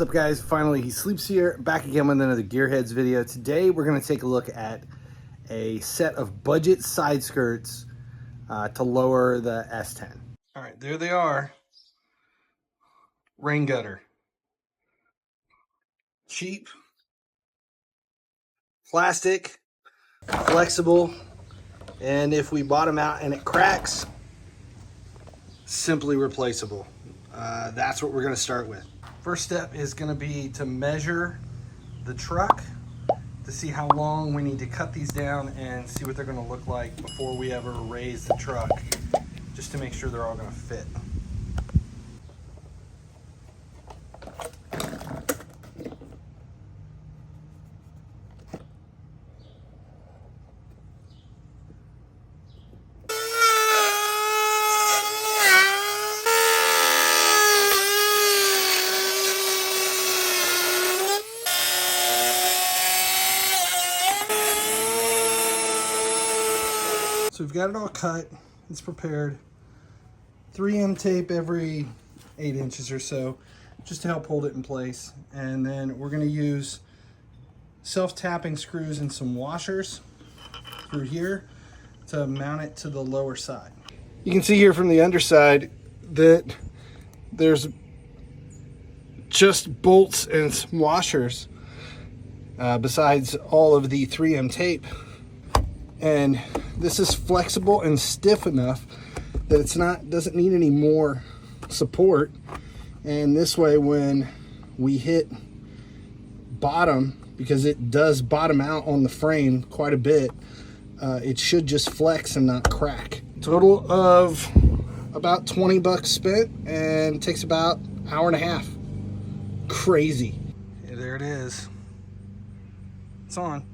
What's up, guys? Finally, he sleeps here. Back again with another Gearheads video. Today, we're going to take a look at a set of budget side skirts to lower the S10. All right, there they are. Rain gutter. Cheap. Plastic. Flexible. And if we bottom out and it cracks, simply replaceable. That's what we're going to start with. First step is going to be to measure the truck to see how long we need to cut these down and see what they're going to look like before we ever raise the truck, just to make sure they're all going to fit. So we've got it all cut, it's prepared. 3M tape every 8 inches or so, just to help hold it in place. And then we're gonna use self-tapping screws and some washers through here to mount it to the lower side. You can see here from the underside that there's just bolts and some washers besides all of the 3M tape. And this is flexible and stiff enough that it's doesn't need any more support. And this way, when we hit bottom, because it does bottom out on the frame quite a bit, it should just flex and not crack. Total of about 20 bucks spent, and it takes about an hour and a half. Crazy. Yeah, there it is. It's on.